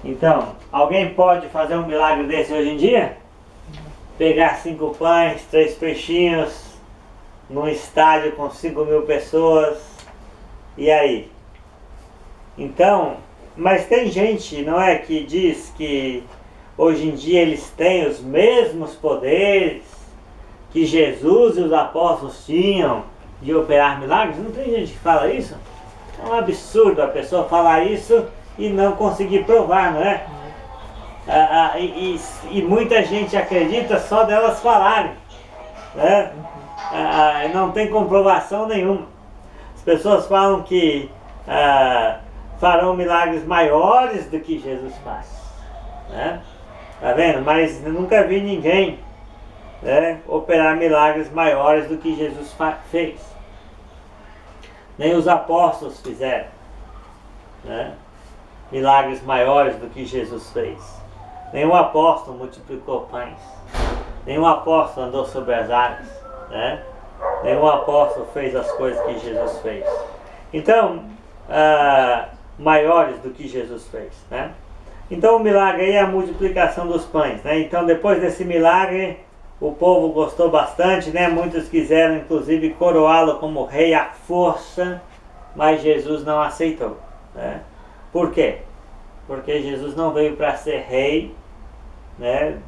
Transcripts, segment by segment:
Então, alguém pode fazer um milagre desse hoje em dia? Pegar 5 pães, 3 peixinhos, num estádio com 5.000 pessoas, e aí? Então, mas tem gente, não é, que diz que hoje em dia eles têm os mesmos poderes que Jesus e os apóstolos tinham de operar milagres. Não tem gente que fala isso? É um absurdo a pessoa falar isso e não conseguir provar, não é? E muita gente acredita só delas falarem, né? Não tem comprovação nenhuma. As pessoas falam que farão milagres maiores do que Jesus faz, né? Tá vendo? Mas eu nunca vi ninguém, né, operar milagres maiores do que Jesus fez. Nem os apóstolos fizeram, né, milagres maiores do que Jesus fez. Nenhum apóstolo multiplicou pães. Nenhum apóstolo andou sobre as águas, né? Nenhum apóstolo fez as coisas que Jesus fez. Então, maiores do que Jesus fez, né? Então o milagre aí é a multiplicação dos pães, né? Então depois desse milagre, o povo gostou bastante, né? Muitos quiseram inclusive coroá-lo como rei à força, mas Jesus não aceitou, né? Por quê? Porque Jesus não veio para ser rei, né,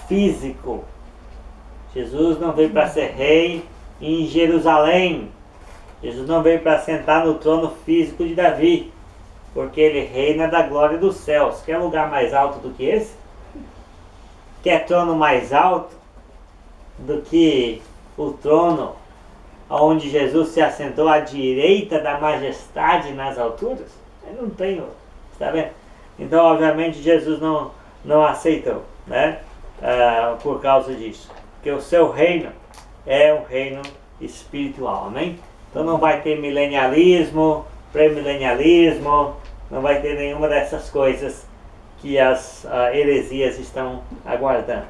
físico. Jesus não veio para ser rei em Jerusalém. Jesus não veio para sentar no trono físico de Davi, porque ele reina da glória dos céus. Quer lugar mais alto do que esse? Quer trono mais alto do que o trono onde Jesus se assentou à direita da majestade nas alturas? Eu não tenho, está vendo? Então obviamente Jesus não aceitou, né? Por causa disso, porque o seu reino é um reino espiritual, amém? Então não vai ter milenialismo, premilenialismo, não vai ter nenhuma dessas coisas que as heresias estão aguardando,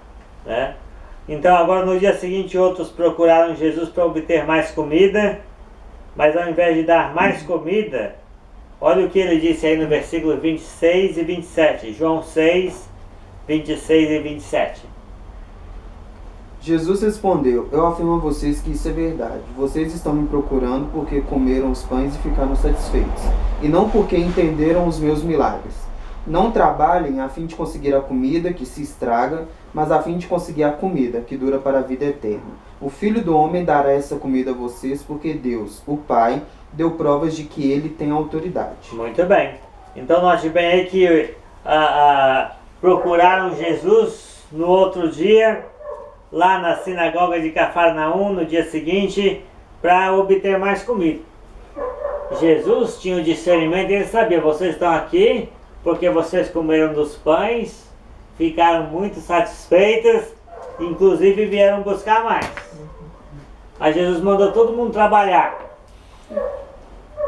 né? Então agora no dia seguinte outros procuraram Jesus para obter mais comida, mas ao invés de dar mais comida, olha o que ele disse aí no versículo 26 e 27, João 6, 26 e 27. Jesus respondeu: eu afirmo a vocês que isso é verdade. Vocês estão me procurando porque comeram os pães e ficaram satisfeitos, e não porque entenderam os meus milagres. Não trabalhem a fim de conseguir a comida que se estraga, mas a fim de conseguir a comida que dura para a vida eterna. O Filho do Homem dará essa comida a vocês porque Deus, o Pai, deu provas de que ele tem autoridade. Muito bem. Então note bem aí que procuraram Jesus no outro dia, lá na sinagoga de Cafarnaum, no dia seguinte, para obter mais comida. Jesus tinha o discernimento e ele sabia: vocês estão aqui porque vocês comeram dos pães, ficaram muito satisfeitos, inclusive vieram buscar mais. Aí Jesus mandou todo mundo trabalhar,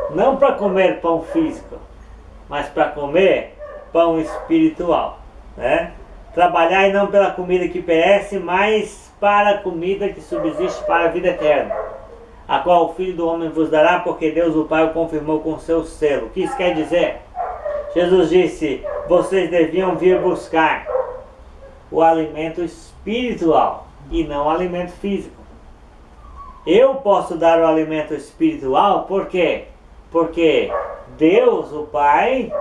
não para comer pão físico, mas para comer pão espiritual, né? Trabalhar e não pela comida que perece, mas para a comida que subsiste para a vida eterna, a qual o Filho do Homem vos dará, porque Deus o Pai o confirmou com seu selo. O que isso quer dizer? Jesus disse: vocês deviam vir buscar o alimento espiritual e não o alimento físico. Eu posso dar o alimento espiritual, por quê? Porque Deus, o Pai,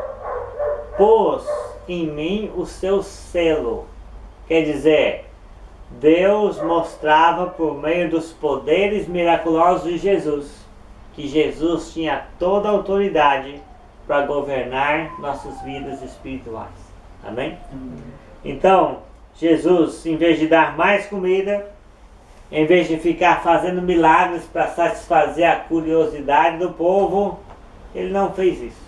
pôs em mim o seu selo. Quer dizer, Deus mostrava por meio dos poderes miraculosos de Jesus que Jesus tinha toda a autoridade para governar nossas vidas espirituais. Amém? Então, Jesus, em vez de dar mais comida, em vez de ficar fazendo milagres para satisfazer a curiosidade do povo, ele não fez isso.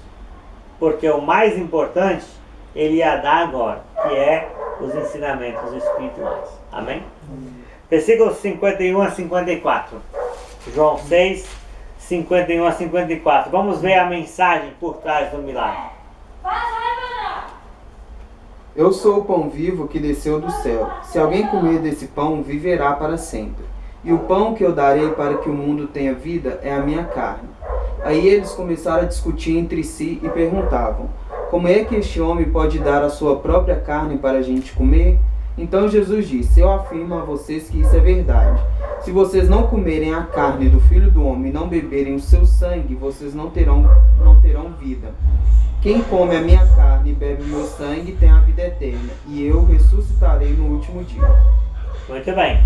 Porque o mais importante ele ia dar agora, que é os ensinamentos espirituais. Amém? Versículos 51 a 54. João 6, 51 a 54. Vamos ver a mensagem por trás do milagre. Eu sou o pão vivo que desceu do céu. Se alguém comer desse pão, viverá para sempre. E o pão que eu darei para que o mundo tenha vida é a minha carne. Aí eles começaram a discutir entre si e perguntavam: Como é que este homem pode dar a sua própria carne para a gente comer? Então Jesus disse: eu afirmo a vocês que isso é verdade. Se vocês não comerem a carne do Filho do Homem e não beberem o seu sangue, vocês não terão vida. Quem come a minha carne e bebe o meu sangue tem a vida eterna, e eu ressuscitarei no último dia. Muito bem.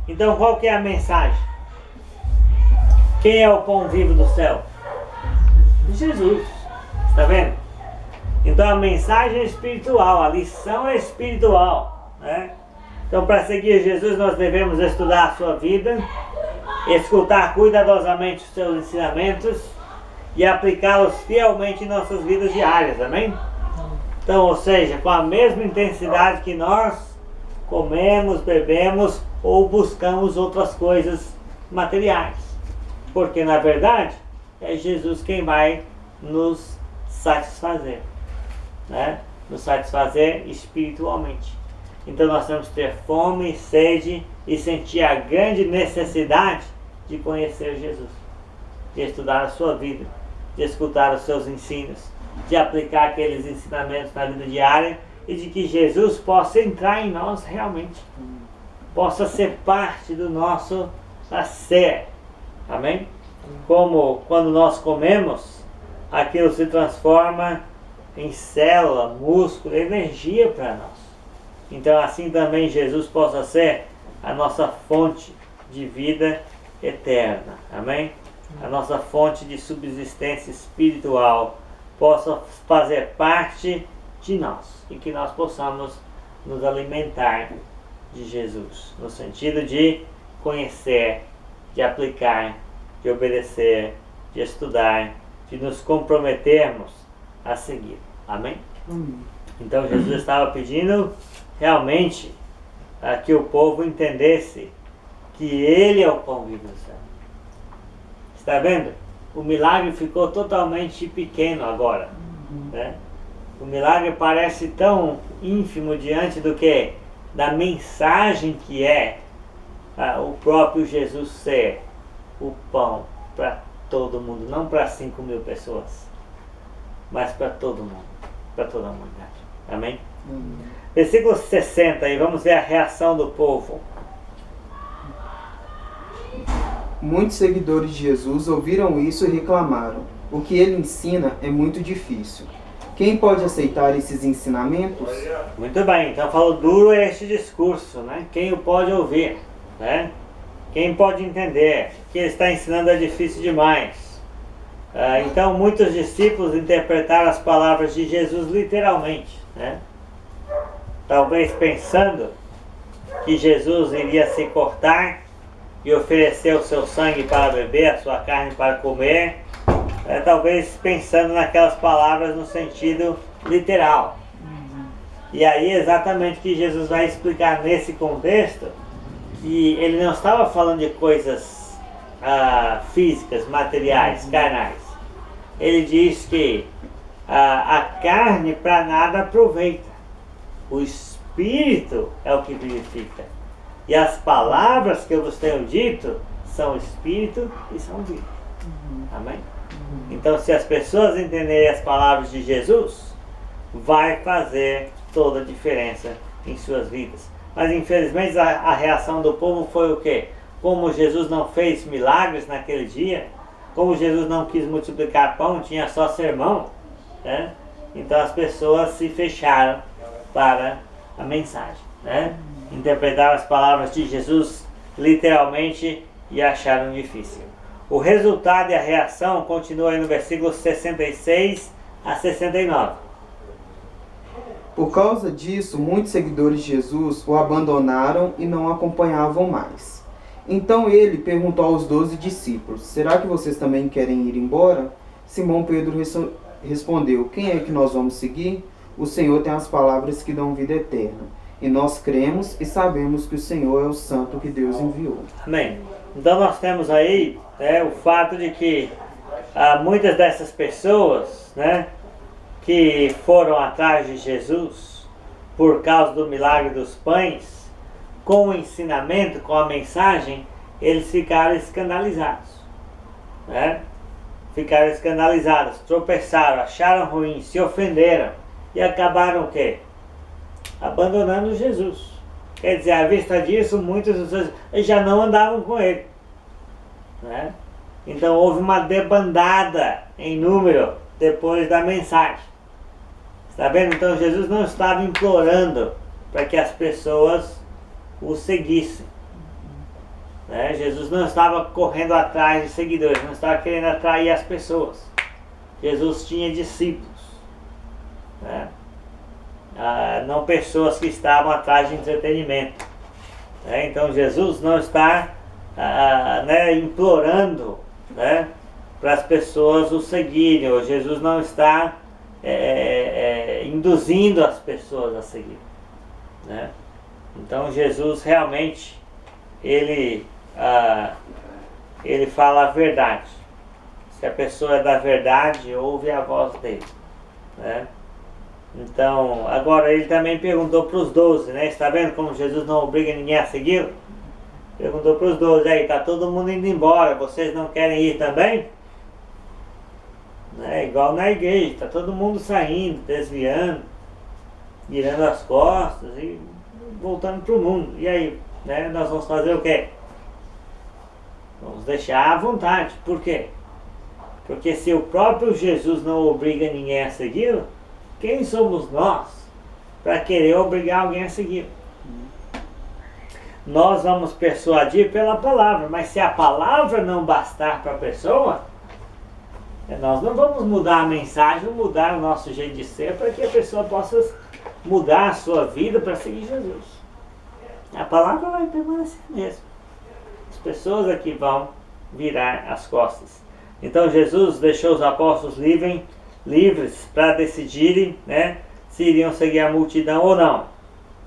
Então qual que é a mensagem? Quem é o pão vivo do céu? Jesus. Está vendo? Então a mensagem é espiritual, a lição é espiritual, né? Então para seguir Jesus nós devemos estudar a sua vida, escutar cuidadosamente os seus ensinamentos e aplicá-los fielmente em nossas vidas diárias, amém? Então, ou seja, com a mesma intensidade que nós comemos, bebemos ou buscamos outras coisas materiais. Porque na verdade é Jesus quem vai nos satisfazer, né? Nos satisfazer espiritualmente. Então nós temos que ter fome, sede e sentir a grande necessidade de conhecer Jesus, de estudar a sua vida, de escutar os seus ensinos, de aplicar aqueles ensinamentos na vida diária e de que Jesus possa entrar em nós realmente, possa ser parte do nosso ser. Amém? Como quando nós comemos, aquilo se transforma em célula, músculo, energia para nós. Então assim também Jesus possa ser a nossa fonte de vida eterna. Amém? A nossa fonte de subsistência espiritual possa fazer parte de nós e que nós possamos nos alimentar de Jesus, no sentido de conhecer, de aplicar, de obedecer, de estudar, de nos comprometermos a seguir. Amém? Então Jesus estava pedindo realmente que o povo entendesse que Ele é o pão vivo do céu. Está vendo? O milagre ficou totalmente pequeno agora, né? O milagre parece tão ínfimo diante do que? Da mensagem que é o próprio Jesus ser o pão para todo mundo, não para 5.000 pessoas, mas para todo mundo, para toda a humanidade. Amém? Versículo 60, e vamos ver a reação do povo. Muitos seguidores de Jesus ouviram isso e reclamaram: o que ele ensina é muito difícil. Quem pode aceitar esses ensinamentos? Muito bem, então falou duro é este discurso, né? Quem o pode ouvir, né? Quem pode entender? O que ele está ensinando é difícil demais. Então muitos discípulos interpretaram as palavras de Jesus literalmente, né? Talvez pensando que Jesus iria se cortar e oferecer o seu sangue para beber, a sua carne para comer, talvez pensando naquelas palavras no sentido literal. E aí exatamente que Jesus vai explicar nesse contexto que ele não estava falando de coisas físicas, materiais, carnais. Ele diz que a carne para nada aproveita, o Espírito é o que vivifica. E as palavras que eu vos tenho dito são Espírito e são vida. Amém? Então se as pessoas entenderem as palavras de Jesus, vai fazer toda a diferença em suas vidas. Mas infelizmente a reação do povo foi o quê? Como Jesus não fez milagres naquele dia, como Jesus não quis multiplicar pão, tinha só sermão, né? Então as pessoas se fecharam para a mensagem, né? Interpretaram as palavras de Jesus literalmente e acharam difícil. O resultado e a reação continua aí no versículo 66 a 69. Por causa disso, muitos seguidores de Jesus o abandonaram e não acompanhavam mais. Então ele perguntou aos 12 discípulos: será que vocês também querem ir embora? Simão Pedro respondeu: quem é que nós vamos seguir? O Senhor tem as palavras que dão vida eterna. E nós cremos e sabemos que o Senhor é o Santo que Deus enviou. Amém. Então nós temos aí o fato de que muitas dessas pessoas, né, que foram atrás de Jesus por causa do milagre dos pães, com o ensinamento, com a mensagem, eles ficaram escandalizados, né? ficaram escandalizados, tropeçaram, acharam ruim, se ofenderam e acabaram o quê? Abandonando Jesus. Quer dizer, à vista disso, muitos já não andavam com ele, né? Então houve uma debandada em número depois da mensagem. Está vendo? Então Jesus não estava implorando para que as pessoas o seguissem, né? Jesus não estava correndo atrás de seguidores, não estava querendo atrair as pessoas. Jesus tinha discípulos, né? Não pessoas que estavam atrás de entretenimento, né? Então Jesus não está implorando, né, para as pessoas o seguirem, ou Jesus não está induzindo as pessoas a seguir, né? Então Jesus realmente ele fala a verdade. Se a pessoa é da verdade, ouve a voz dele, né? Então, agora ele também perguntou para os 12, né? Está vendo como Jesus não obriga ninguém a segui-lo? Perguntou para os 12, aí, está todo mundo indo embora, vocês não querem ir também? Né? Igual na igreja, está todo mundo saindo, desviando, virando as costas e voltando para o mundo. E aí, né? Nós vamos fazer o quê? Vamos deixar à vontade. Por quê? Porque se o próprio Jesus não obriga ninguém a segui-lo, quem somos nós para querer obrigar alguém a seguir? Nós vamos persuadir pela palavra, mas se a palavra não bastar para a pessoa, nós não vamos mudar a mensagem, mudar o nosso jeito de ser para que a pessoa possa mudar a sua vida para seguir Jesus. A palavra vai permanecer mesmo. As pessoas aqui vão virar as costas. Então Jesus deixou os apóstolos livres para decidirem, né, se iriam seguir a multidão ou não.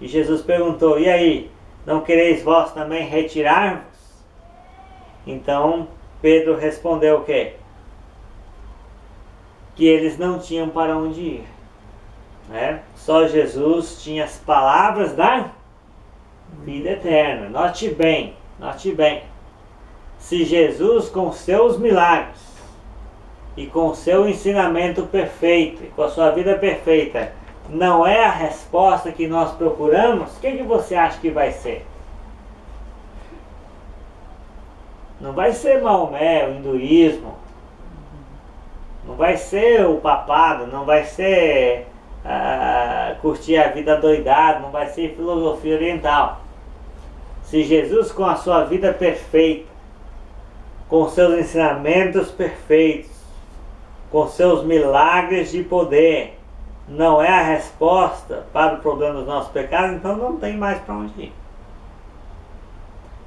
E Jesus perguntou, e aí, não quereis vós também retirar-vos? Então Pedro respondeu o quê? Que eles não tinham para onde ir, né? Só Jesus tinha as palavras da vida eterna. Note bem, note bem. Se Jesus com seus milagres e com seu ensinamento perfeito, e com a sua vida perfeita, não é a resposta que nós procuramos, o que você acha que vai ser? Não vai ser Maomé, o hinduísmo, não vai ser o papado, não vai ser curtir a vida doidada, não vai ser filosofia oriental. Se Jesus com a sua vida perfeita, com seus ensinamentos perfeitos, com seus milagres de poder, não é a resposta para o problema dos nossos pecados, então não tem mais para onde ir.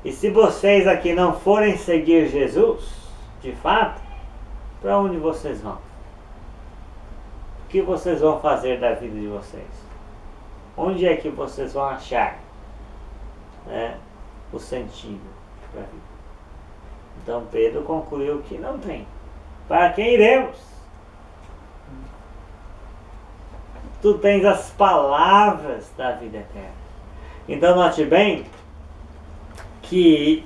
E se vocês aqui não forem seguir Jesus, de fato, para onde vocês vão? O que vocês vão fazer da vida de vocês? Onde é que vocês vão achar, né, o sentido para a vida? Então Pedro concluiu que não tem. Para quem iremos? Tu tens as palavras da vida eterna. Então note bem que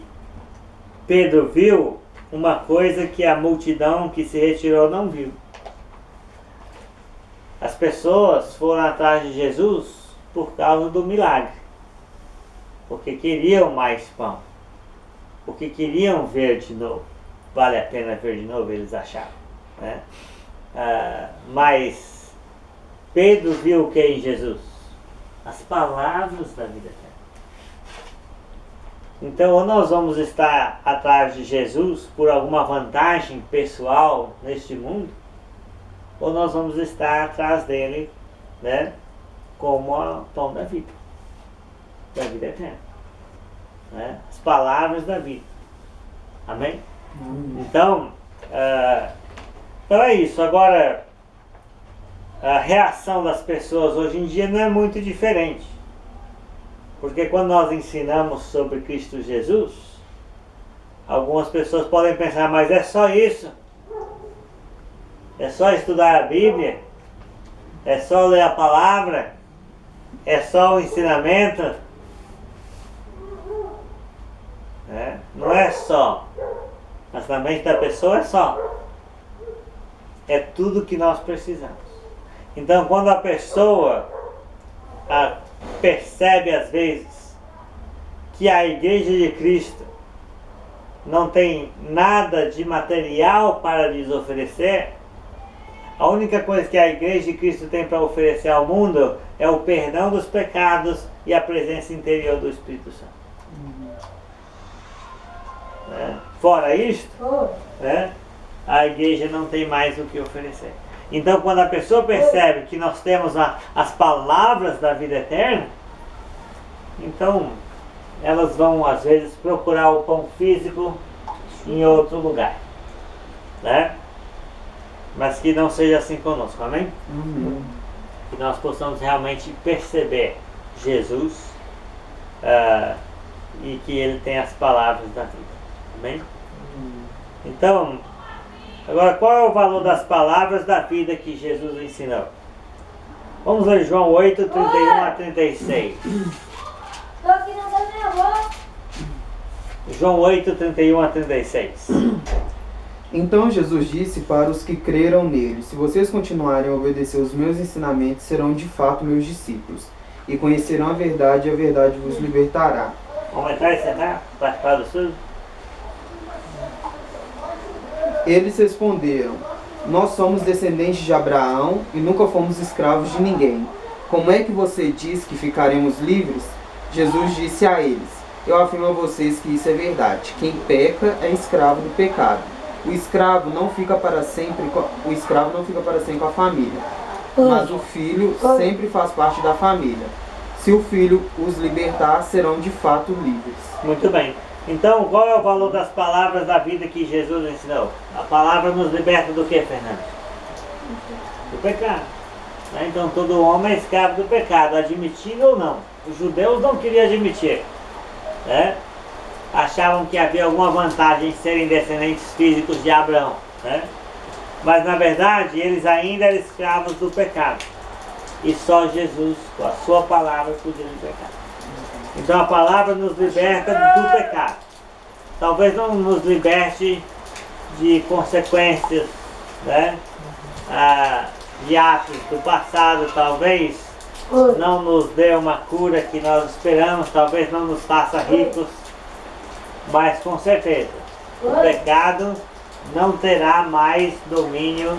Pedro viu uma coisa que a multidão que se retirou não viu. As pessoas foram atrás de Jesus por causa do milagre, porque queriam mais pão, porque queriam ver de novo. Vale a pena ver de novo, eles achavam, né? Mas Pedro viu o que em Jesus? As palavras da vida eterna. Então, ou nós vamos estar atrás de Jesus por alguma vantagem pessoal neste mundo, ou nós vamos estar atrás dele, né, como o pão da vida eterna, né? As palavras da vida. Amém? Então é isso. Agora, a reação das pessoas hoje em dia não é muito diferente. Porque quando nós ensinamos sobre Cristo Jesus, algumas pessoas podem pensar, mas é só isso? É só estudar a Bíblia? É só ler a palavra? É só o ensinamento? Não é só. Mas na mente da pessoa é só. é tudo que nós precisamos. Então, quando a pessoa percebe às vezes que a Igreja de Cristo não tem nada de material para lhes oferecer, a única coisa que a Igreja de Cristo tem para oferecer ao mundo é o perdão dos pecados e a presença interior do Espírito Santo. Fora isto, a igreja não tem mais o que oferecer. Então, quando a pessoa percebe que nós temos as palavras da vida eterna, então elas vão às vezes procurar o pão físico em outro lugar, né? Mas que não seja assim conosco, amém? Que nós possamos realmente perceber Jesus e que Ele tem as palavras da vida, amém? Então, agora qual é o valor das palavras da vida que Jesus ensinou? Vamos ler João 8, 31 a 36. João 8, 31 a 36. Então Jesus disse para os que creram nele: se vocês continuarem a obedecer os meus ensinamentos, serão de fato meus discípulos, e conhecerão a verdade, e a verdade vos libertará. Vamos entrar e sentar? Participar do sul? Eles responderam: nós somos descendentes de Abraão e nunca fomos escravos de ninguém. Como é que você diz que ficaremos livres? Jesus disse a eles: eu afirmo a vocês que isso é verdade. Quem peca é escravo do pecado. O escravo não fica para sempre com a família, mas o filho sempre faz parte da família. Se o filho os libertar, serão de fato livres. Muito bem. Então, qual é o valor das palavras da vida que Jesus ensinou? A palavra nos liberta do que, Fernando? Do pecado. Então, todo homem é escravo do pecado, admitindo ou não. Os judeus não queriam admitir, né? Achavam que havia alguma vantagem em serem descendentes físicos de Abraão, né? Mas, na verdade, eles ainda eram escravos do pecado. E só Jesus, com a sua palavra, podia libertar. Então a palavra nos liberta do pecado. Talvez não nos liberte de consequências, né? De atos do passado, talvez não nos dê uma cura que nós esperamos, talvez não nos faça ricos, mas com certeza o pecado não terá mais domínio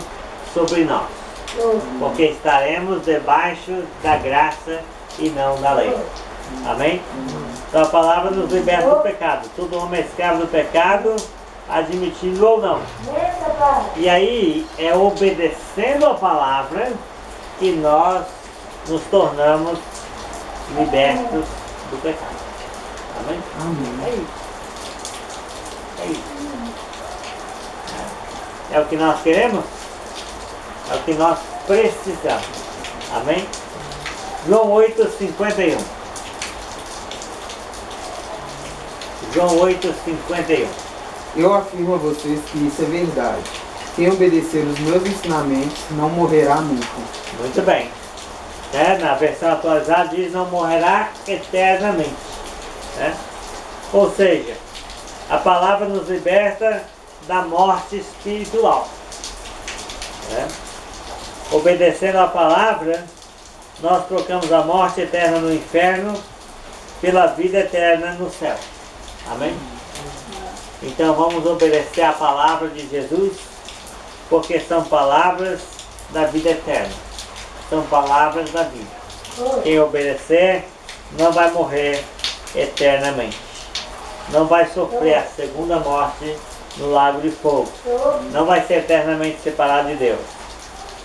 sobre nós, porque estaremos debaixo da graça e não da lei. Amém? Então a palavra nos liberta do pecado. Todo homem é escravo do pecado, admitindo ou não. E aí é obedecendo a palavra que nós nos tornamos libertos do pecado. Amém? É isso. É isso. É o que nós queremos? É o que nós precisamos. Amém? João 8, 51. João 8, 51. Eu afirmo a vocês que isso é verdade. Quem obedecer os meus ensinamentos não morrerá nunca. Muito bem. Na versão atualizada diz: não morrerá eternamente. Ou seja, a palavra nos liberta da morte espiritual. Obedecendo a palavra, nós trocamos a morte eterna no inferno pela vida eterna no céu. Amém? Então vamos obedecer a palavra de Jesus, porque são palavras da vida eterna. São palavras da vida. Quem obedecer não vai morrer eternamente. Não vai sofrer a segunda morte no lago de fogo. Não vai ser eternamente separado de Deus.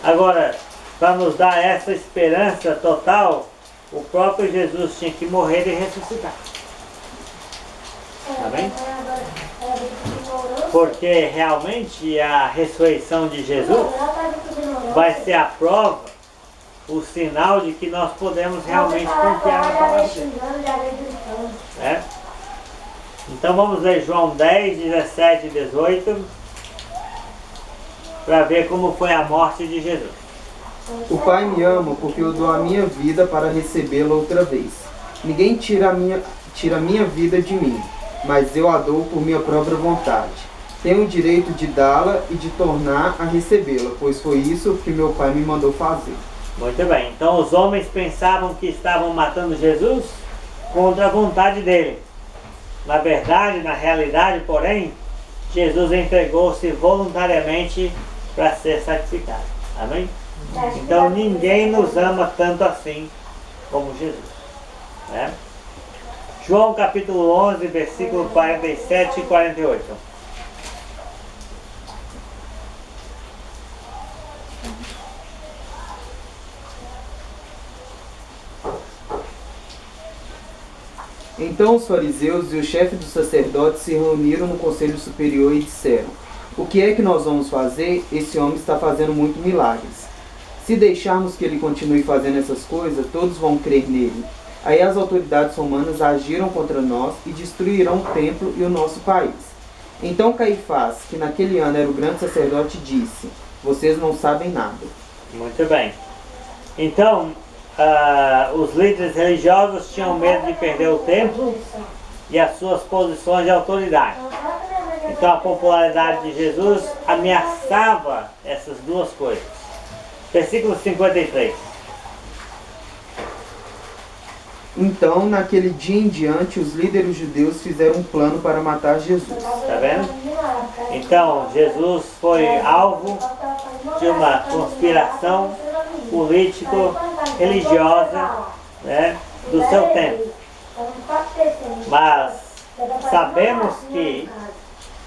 Agora, para nos dar essa esperança total, o próprio Jesus tinha que morrer e ressuscitar. Amém? Porque realmente a ressurreição de Jesus vai ser a prova, o sinal de que nós podemos realmente confiar na palavra de Deus. Então vamos ler João 10, 17 e 18 para ver como foi a morte de Jesus. O Pai me ama porque eu dou a minha vida para recebê-la outra vez. Ninguém tira a minha vida de mim, mas eu a dou por minha própria vontade. Tenho o direito de dá-la e de tornar a recebê-la, pois foi isso que meu Pai me mandou fazer. Muito bem. Então os homens pensavam que estavam matando Jesus contra a vontade dele. Na verdade, na realidade, porém, Jesus entregou-se voluntariamente para ser sacrificado. Amém? Então ninguém nos ama tanto assim como Jesus. Né? João capítulo 11, versículo 47 e 48. Então os fariseus e o chefe dos sacerdotes se reuniram no conselho superior e disseram: o que é que nós vamos fazer? Esse homem está fazendo muito milagres. Se deixarmos que ele continue fazendo essas coisas, todos vão crer nele. Aí as autoridades romanas agiram contra nós e destruirão o templo e o nosso país. Então Caifás, que naquele ano era o grande sacerdote, disse: vocês não sabem nada. Muito bem. Então, os líderes religiosos tinham medo de perder o templo e as suas posições de autoridade. Então a popularidade de Jesus ameaçava essas duas coisas. Versículo 53. Então, naquele dia em diante, os líderes judeus fizeram um plano para matar Jesus. Está vendo? Então, Jesus foi alvo de uma conspiração político-religiosa, né, do seu tempo. Mas sabemos que,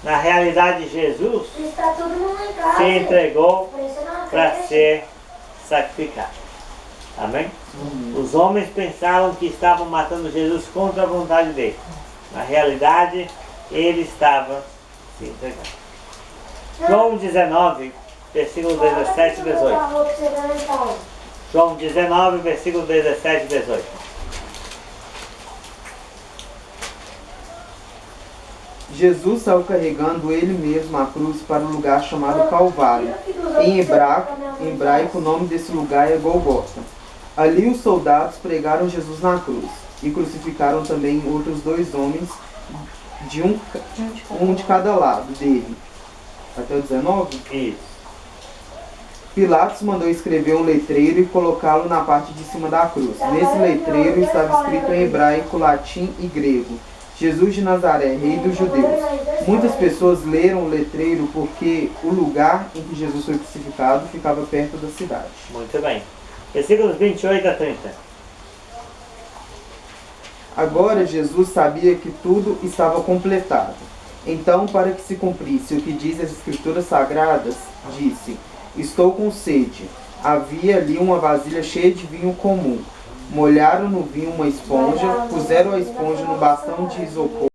na realidade, Jesus se entregou para ser sacrificado. Amém? Os homens pensaram que estavam matando Jesus contra a vontade dele. Na realidade, ele estava se entregando. João 19, versículo 17 e 18. João 19, versículo 17 e 18. Jesus saiu carregando ele mesmo a cruz para o lugar chamado Calvário. Em hebraico, o nome desse lugar é Golgota. Ali os soldados pregaram Jesus na cruz e crucificaram também outros dois homens, um de cada lado dele. Até o 19? Isso. Pilatos mandou escrever um letreiro e colocá-lo na parte de cima da cruz. Nesse letreiro estava escrito em hebraico, latim e grego: Jesus de Nazaré, Rei dos Judeus. Muitas pessoas leram o letreiro porque o lugar em que Jesus foi crucificado ficava perto da cidade. Muito bem. Versículos 28 a 30. Agora Jesus sabia que tudo estava completado. Então, para que se cumprisse o que diz as Escrituras Sagradas, disse: estou com sede. Havia ali uma vasilha cheia de vinho comum. Molharam no vinho uma esponja, puseram a esponja no bastão de isopor